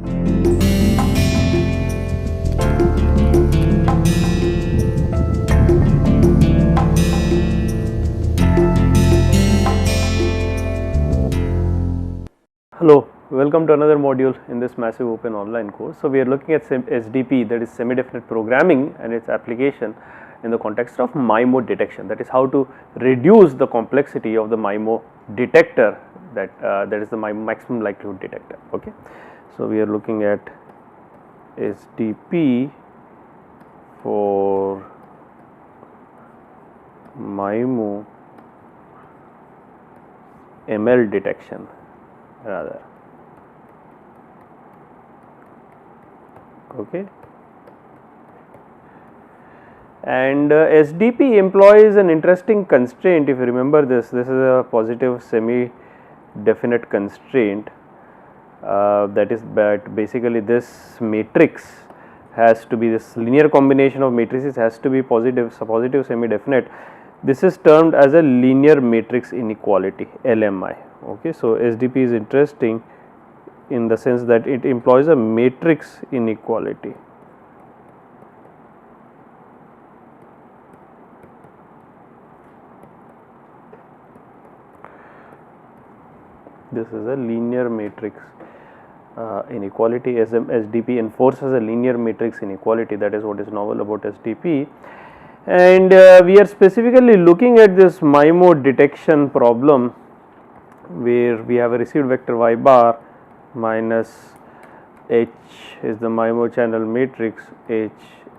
Hello, welcome to another module in this massive open online course. So, we are looking at SDP, that is semi-definite programming, and its application in the context of MIMO detection, that is how to reduce the complexity of the MIMO detector, that is the maximum likelihood detector. Okay. So, we are looking at SDP for MIMO ML detection rather. Okay. And SDP employs an interesting constraint. If you remember this is a positive semi definite constraint, that is, but basically this matrix has to be, this linear combination of matrices has to be positive semi definite. This is termed as a linear matrix inequality, LMI. Okay. So, SDP is interesting in the sense that it employs a matrix inequality. This is a linear matrix inequality. SDP enforces a linear matrix inequality, that is what is novel about SDP. And we are specifically looking at this MIMO detection problem, where we have a received vector y bar minus h is the MIMO channel matrix h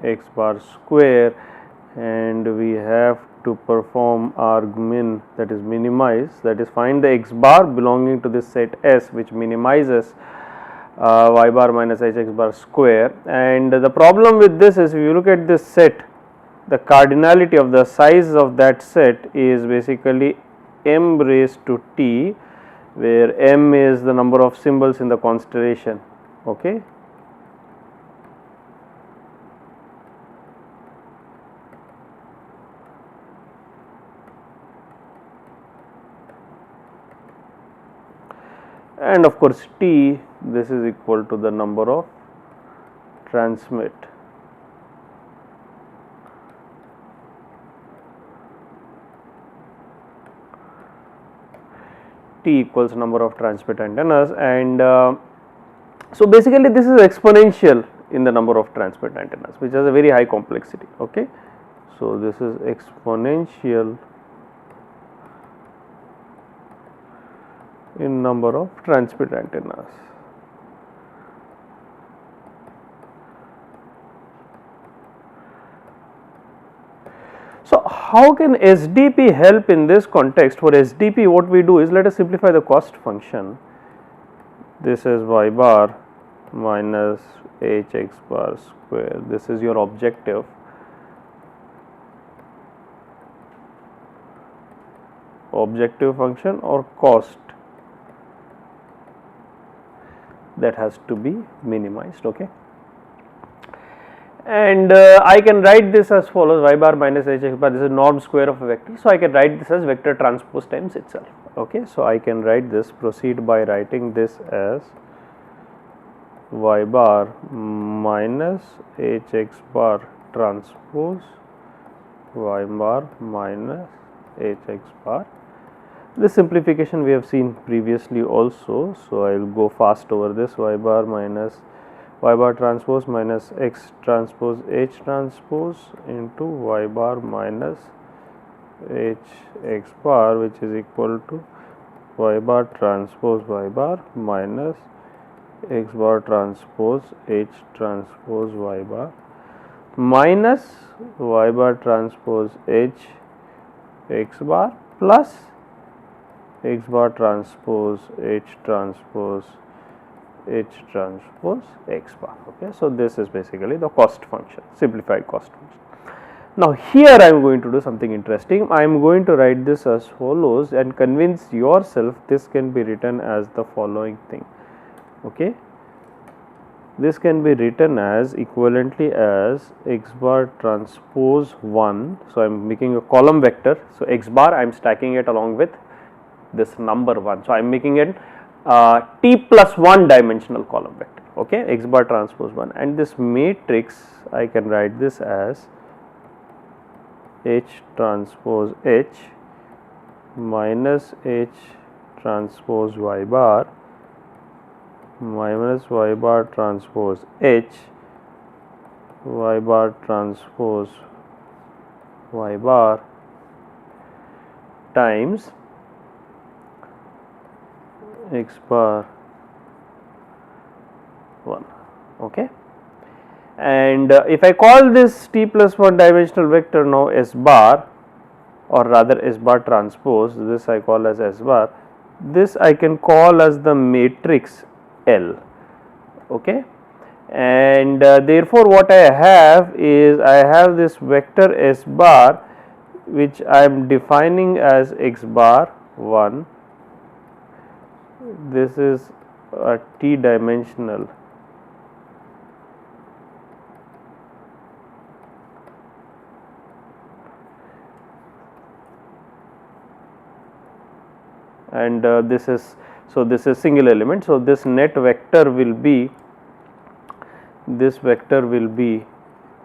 x bar square, and we have to perform argmin, that is minimize, that is find the x bar belonging to this set S which minimizes y bar minus h x bar square. And the problem with this is, if you look at this set, the cardinality of the size of that set is basically m raised to t, where m is the number of symbols in the constellation. Okay. And of course, t, this is equal to the number of transmit. T equals number of transmit antennas, and so basically this is exponential in the number of transmit antennas, which has a very high complexity. Okay. So, this is exponential in number of transmit antennas. So, how can SDP help in this context? For SDP, what we do is, let us simplify the cost function. This is y bar minus h x bar square. This is your objective. Objective function or cost that has to be minimized. Okay. And I can write this as follows: y bar minus h x bar, this is norm square of a vector. So, I can write this as vector transpose times itself. Okay. So, I can write this, proceed by writing this as y bar minus h x bar transpose y bar minus h x bar. This simplification we have seen previously also. So, I will go fast over this: y bar minus y bar transpose minus x transpose h transpose into y bar minus h x bar, which is equal to y bar transpose y bar minus x bar transpose h transpose y bar minus y bar transpose h x bar plus x bar transpose h transpose x bar. Okay. So, this is basically the cost function, simplified cost function. Now, here I am going to do something interesting. I am going to write this as follows and convince yourself this can be written as the following thing. Okay. This can be written as equivalently as x bar transpose 1. So, I am making a column vector. So, x bar I am stacking it along with this number 1. So, I am making it t plus 1 dimensional column vector, okay, x bar transpose 1, and this matrix I can write this as H transpose H minus H transpose y bar minus y bar transpose H y bar transpose y bar times x bar 1, okay. And if I call this t plus 1 dimensional vector now S bar, or rather S bar transpose, this I call as S bar, this I can call as the matrix L, okay. And therefore what I have is, I have this vector S bar which I am defining as x bar 1, this is a t dimensional and this is, so this is single element. So this net vector will be, this vector will be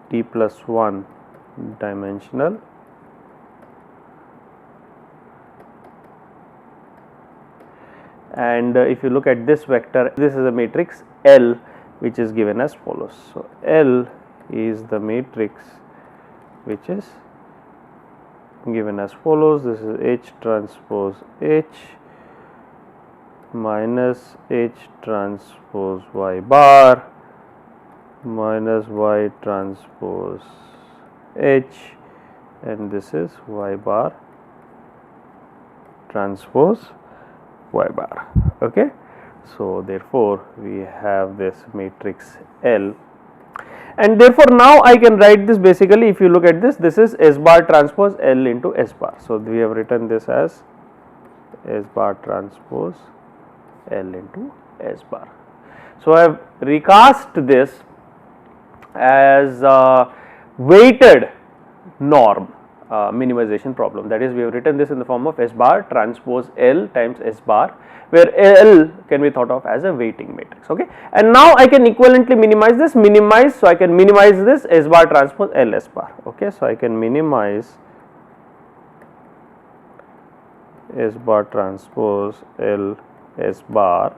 t plus 1 dimensional, and if you look at this vector, this is a matrix L which is given as follows. So L is the matrix which is given as follows. This is H transpose H minus H transpose y bar minus y transpose H, and this is y bar transpose y bar, okay. So therefore we have this matrix L, and therefore now I can write this basically, if you look at this, this is S bar transpose L into S bar. So we have written this as S bar transpose L into S bar. So I have recast this as a weighted norm minimization problem, that is, we have written this in the form of S bar transpose L times S bar, where L can be thought of as a weighting matrix, okay. And now I can equivalently minimize this, so I can minimize this S bar transpose L S bar, okay. So I can minimize S bar transpose L S bar.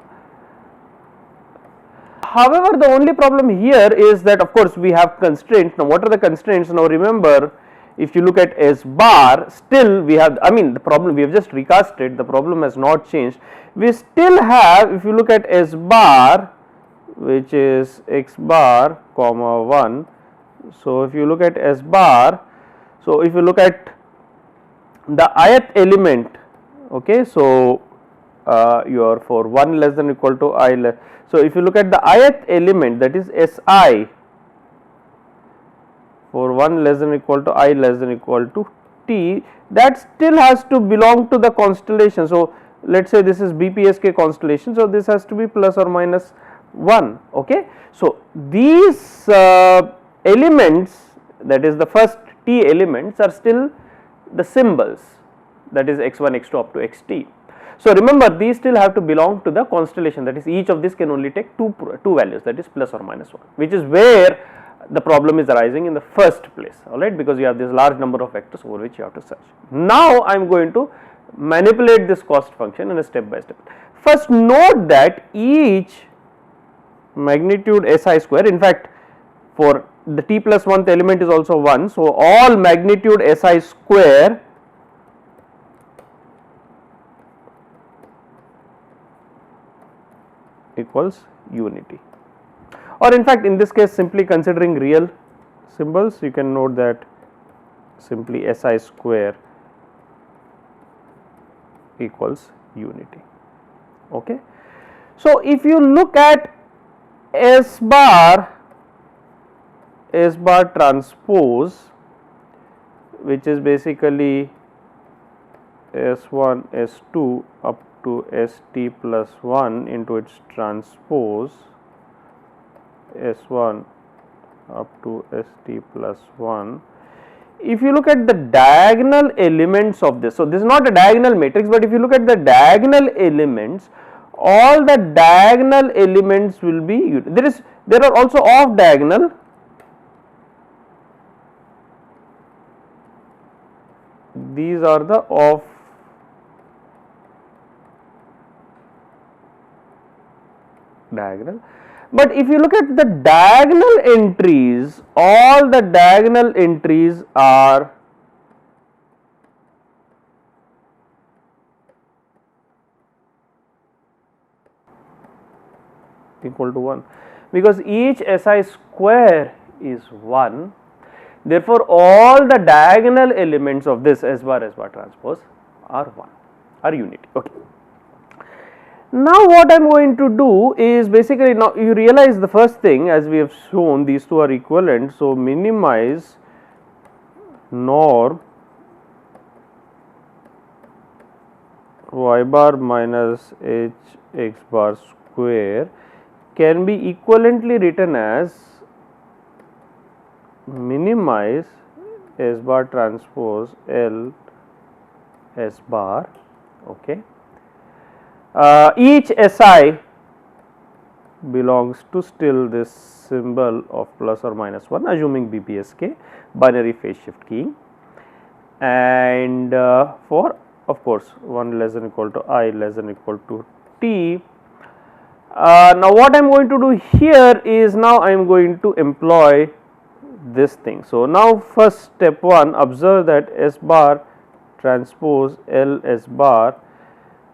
However, the only problem here is that of course we have constraints. Now what are the constraints? Now remember, if you look at S bar, still we have, I mean the problem, we have just recasted, the problem has not changed. We still have, if you look at S bar, which is x bar comma 1. So if you look at S bar, so if you look at the ith element, okay, so your for 1 less than or equal to I less. So if you look at the ith element, that is Si, for 1 less than or equal to I less than or equal to T, that still has to belong to the constellation. So let us say this is BPSK constellation, so this has to be plus or minus 1, okay. So these elements, that is the first T elements, are still the symbols, that is x1, x2 up to xt. So remember, these still have to belong to the constellation, that is each of these can only take two values, that is plus or minus 1, which is where the problem is arising in the first place, alright, because you have this large number of vectors over which you have to search. Now I am going to manipulate this cost function in a step by step. First note that each magnitude Si square, in fact for the t plus 1th element is also 1, so all magnitude Si square equals unity, or in fact in this case simply considering real symbols, you can note that simply Si square equals unity, okay. So if you look at S bar transpose, which is basically S1 S2 up to St plus 1 into its transpose S1 up to St plus 1. If you look at the diagonal elements of this, so this is not a diagonal matrix, but if you look at the diagonal elements, all the diagonal elements will be, there are also off diagonal, these are the off diagonal. But if you look at the diagonal entries, all the diagonal entries are equal to 1, because each SI square is 1. Therefore, all the diagonal elements of this S bar transpose are 1, are unity. Okay. Now, what I am going to do is basically, now you realize the first thing, as we have shown these two are equivalent. So, minimize norm y bar minus h x bar square can be equivalently written as minimize S bar transpose L S bar. Okay. Each SI belongs to still this symbol of plus or minus 1, assuming BPSK, binary phase shift keying, and for of course 1 less than equal to I less than equal to T. Now, what I am going to do here is, now I am going to employ this thing. So, now first step 1, observe that S bar transpose L S bar,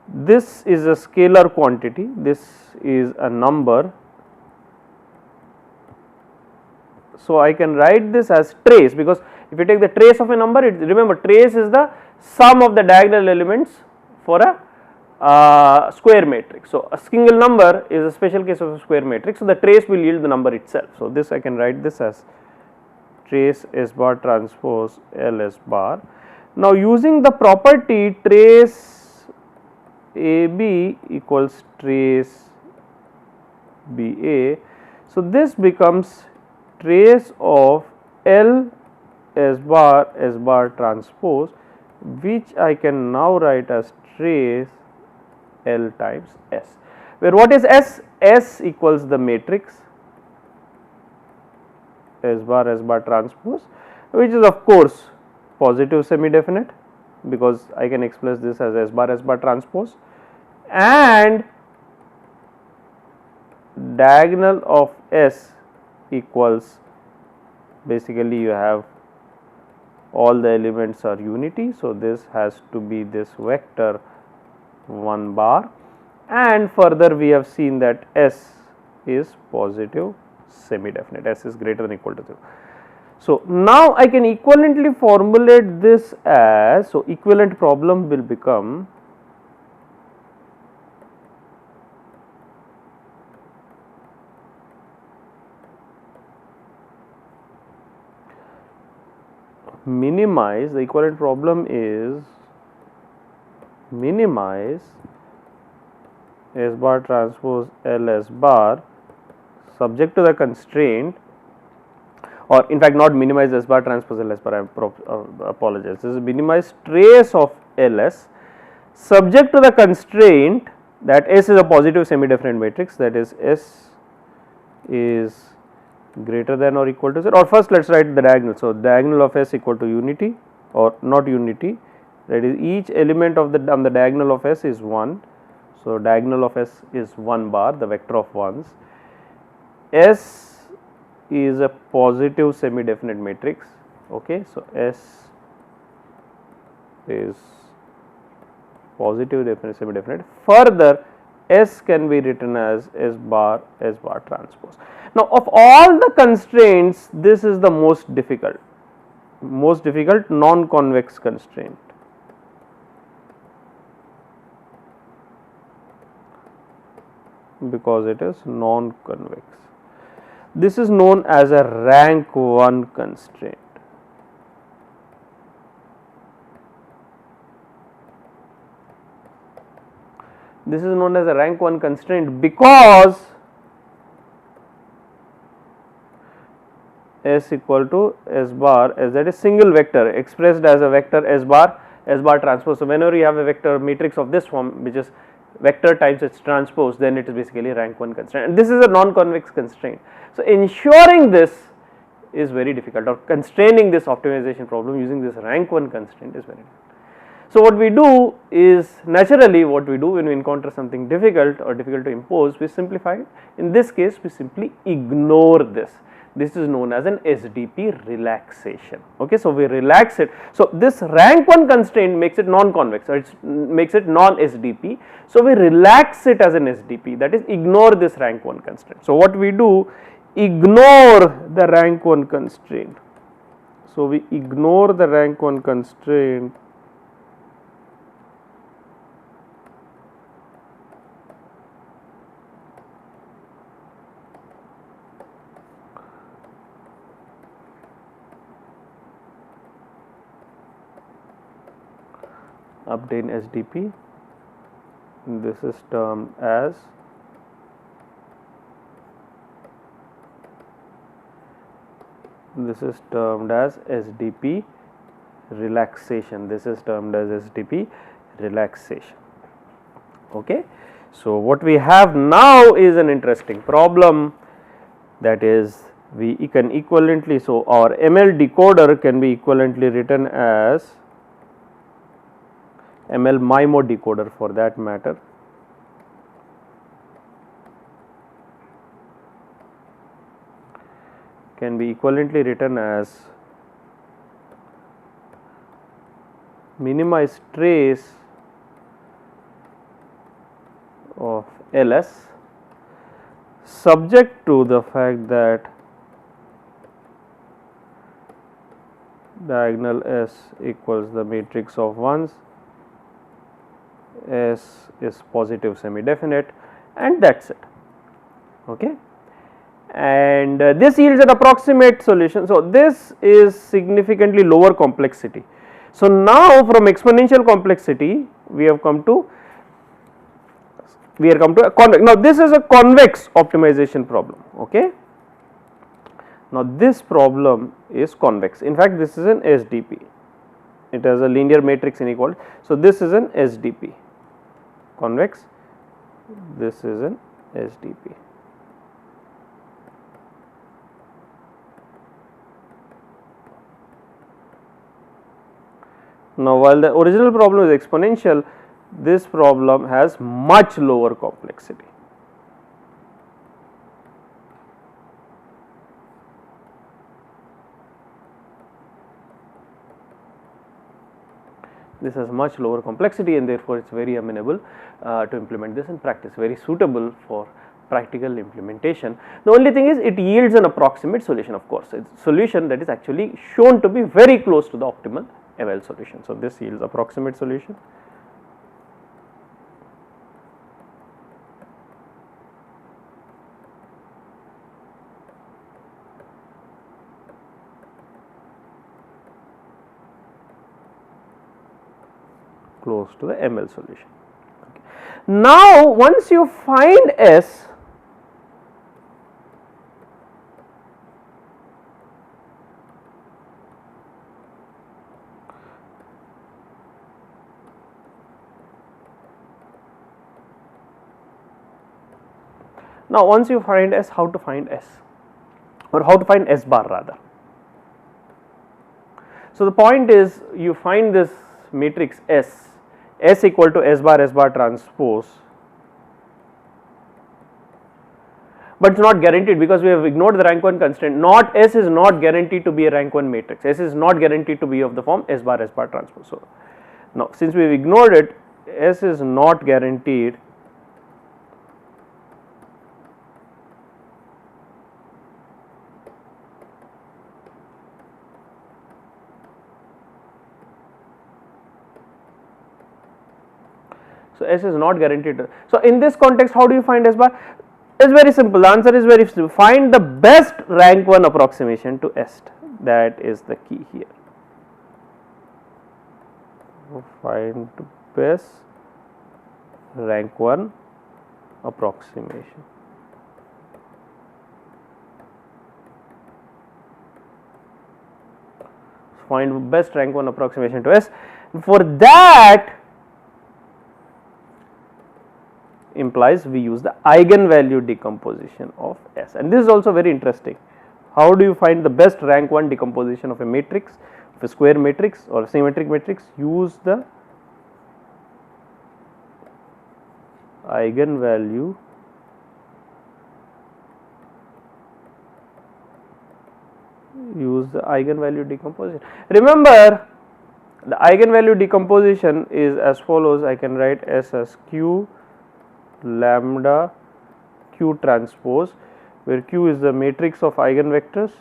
this is a scalar quantity, this is a number. So, I can write this as trace, because if you take the trace of a number, remember trace is the sum of the diagonal elements for a square matrix. So, a single number is a special case of a square matrix. So, the trace will yield the number itself. So, this I can write this as trace S bar transpose L S bar. Now, using the property trace AB equals trace BA. So, this becomes trace of L S bar transpose, which I can now write as trace L times S, where what is S? S equals the matrix S bar transpose, which is of course positive semi definite, because I can express this as S bar transpose, and diagonal of S equals, basically you have all the elements are unity. So, this has to be this vector 1 bar, and further we have seen that S is positive semi definite, S is greater than equal to 0. So, now I can equivalently formulate this as, so equivalent problem will become minimize, the equivalent problem is minimize S bar transpose L S bar subject to the constraint, or in fact not minimize S bar transpose L S bar, I apologize, this is minimize trace of L S subject to the constraint that S is a positive semi definite matrix, that is S is greater than or equal to 0, or first let us write the diagonal. So, diagonal of S equal to unity or not unity, that is each element of the on the diagonal of S is 1. So, diagonal of S is 1 bar, the vector of 1s. S is a positive semi definite matrix. Okay. So, S is positive definite semi definite. Further, S can be written as S bar transpose. Now, of all the constraints, this is the most difficult non-convex constraint. Because it is non-convex. This is known as a rank 1 constraint. This is known as a rank 1 constraint because S equal to S bar, as that is single vector expressed as a vector S bar transpose. So, whenever you have a vector matrix of this form, which is vector times its transpose, then it is basically rank 1 constraint, and this is a non-convex constraint. So, ensuring this is very difficult, or constraining this optimization problem using this rank 1 constraint is very difficult. So, what we do is, naturally what we do when we encounter something difficult or difficult to impose, we simplify it. In this case, we simply ignore this. This is known as an SDP relaxation. Okay, so we relax it. So, this rank 1 constraint makes it non-convex, or it makes it non-SDP. So, we relax it as an SDP, that is, ignore this rank 1 constraint. So, what we do, ignore the rank 1 constraint. So, we ignore the rank 1 constraint obtain SDP. This is termed as SDP relaxation. This is termed as SDP relaxation. Okay. So, what we have now is an interesting problem, that is, we can equivalently, so our ML decoder can be equivalently written as ML MIMO decoder for that matter. Can be equivalently written as minimized trace of LS subject to the fact that diagonal S equals the matrix of ones, S is positive semi definite, and that is it. Okay. And this yields an approximate solution. So, this is significantly lower complexity. So, now from exponential complexity we have come to a convex. Now, this is a convex optimization problem. Okay. Now, this problem is convex. In fact, this is an SDP. It has a linear matrix inequality. So, this is an SDP convex, this is an SDP. Now, while the original problem is exponential, this problem has much lower complexity. This has much lower complexity, and therefore, it is very amenable to implement this in practice, very suitable for practical implementation. The only thing is, it yields an approximate solution, of course. It is a solution that is actually shown to be very close to the optimal ML solution. So, this yields approximate solution. Close to the ML solution. Okay. Now, once you find S, now once you find S, how to find S, or how to find S bar rather. So, the point is, you find this matrix S equal to S bar transpose, but it is not guaranteed because we have ignored the rank 1 constraint. Not S is not guaranteed to be a rank 1 matrix, S is not guaranteed to be of the form S bar transpose. So, now since we have ignored it, S is not guaranteed So, S is not guaranteed. So, in this context, how do you find S bar? It is very simple. The answer is very simple. Find the best rank 1 approximation to S. That is the key here. Find best rank 1 approximation. Find best rank 1 approximation to S. For that, implies we use the eigenvalue decomposition of S, and this is also very interesting. How do you find the best rank 1 decomposition of a matrix, of a square matrix or a symmetric matrix? Use the eigenvalue decomposition. Remember, the eigenvalue decomposition is as follows. I can write S as Q lambda Q transpose, where Q is the matrix of eigenvectors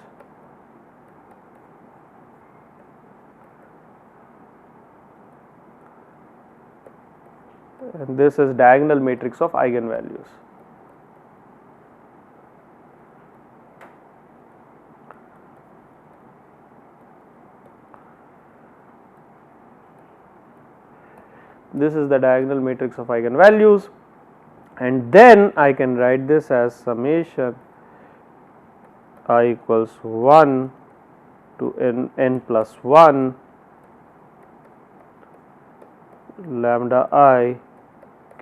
and this is diagonal matrix of eigenvalues. This is the diagonal matrix of eigenvalues, and then I can write this as summation I equals 1 to n plus 1 lambda I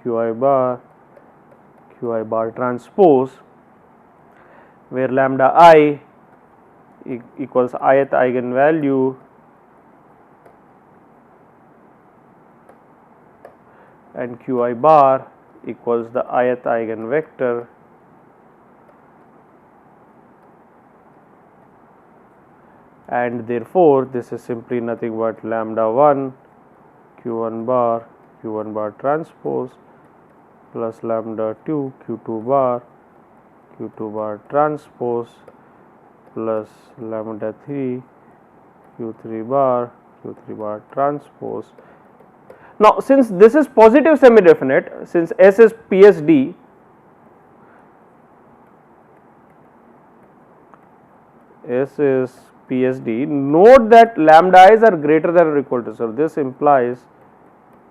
qi bar transpose, where lambda I equals ith eigenvalue and qi bar equals the ith eigenvector and therefore this is simply nothing but lambda 1 q1 bar transpose plus lambda 2 q2 bar transpose plus lambda 3 q3 bar transpose. Now, since this is positive semi-definite, since S is PSD, note that lambda i's are greater than or equal to 0. This implies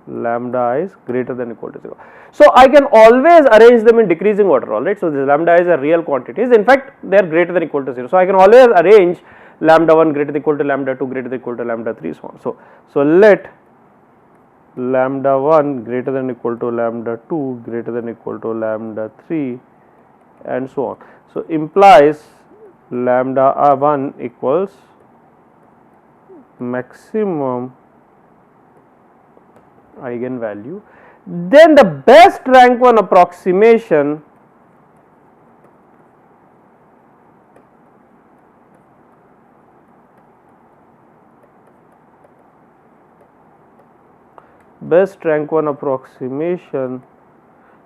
lambda I is greater than or equal to 0. So, I can always arrange them in decreasing order, alright. So, these lambda i's are real quantities, in fact, they are greater than or equal to 0. So, I can always arrange lambda 1 greater than or equal to lambda 2 greater than or equal to lambda 3, so on. So let lambda 1 greater than or equal to lambda 2 greater than or equal to lambda 3 and so on. So, implies lambda 1 equals maximum eigenvalue. Then the best rank 1 approximation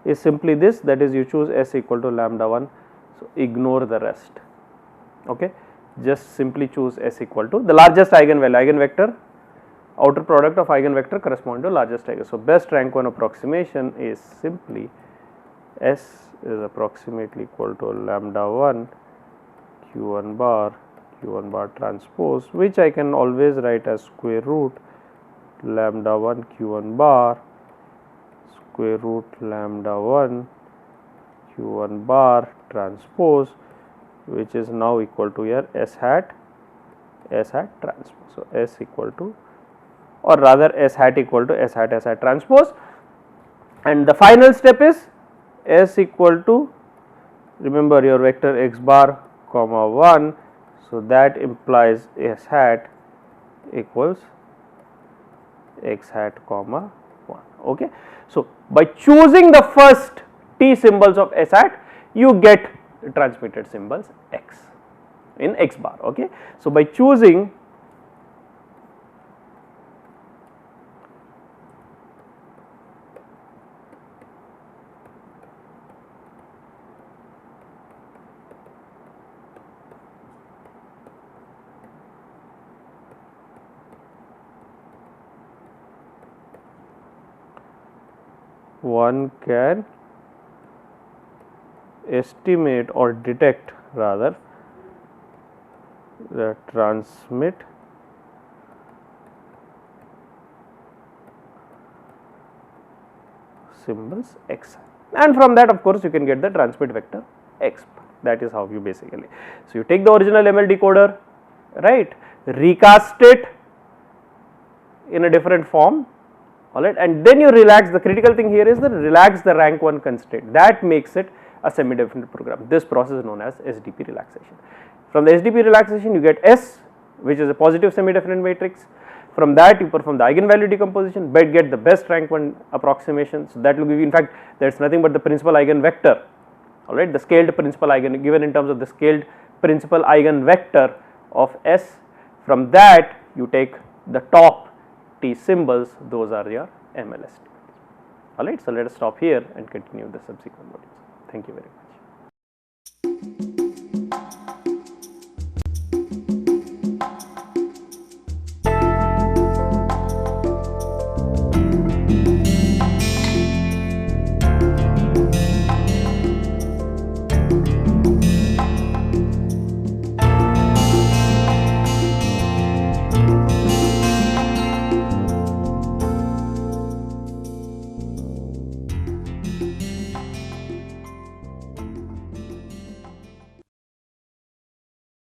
is simply this, that is, you choose S equal to lambda 1. So, ignore the rest, okay. Just simply choose S equal to the largest eigenvector, outer product of eigenvector corresponding to largest eigen. So, best rank 1 approximation is simply S is approximately equal to lambda 1 q1 bar transpose, which I can always write as square root lambda 1 q1 bar square root lambda 1 q1 bar transpose, which is now equal to here S hat transpose. So, S equal to, or rather S hat equal to S hat transpose, and the final step is S equal to, remember your vector x bar comma 1. So, that implies S hat equals x hat comma 1, okay. So, by choosing the first t symbols of S hat, you get transmitted symbols x in x bar, okay. So, by choosing one can estimate or detect rather the transmit symbols x, and from that of course you can get the transmit vector x. That is how you basically. So, you take the original ML decoder, right, recast it in a different form, alright, and then you relax. The critical thing here is that relax the rank 1 constraint, that makes it a semi-definite program. This process is known as SDP relaxation. From the SDP relaxation you get S, which is a positive semi-definite matrix. From that you perform the eigenvalue decomposition, but get the best rank 1 approximation. So that will give you, in fact there is nothing but the principal eigenvector, alright, the scaled principal eigen given in terms of the scaled principal eigenvector of S. From that you take the top T symbols, those are your MLS. Alright, so let us stop here and continue the subsequent modules. Thank you very much.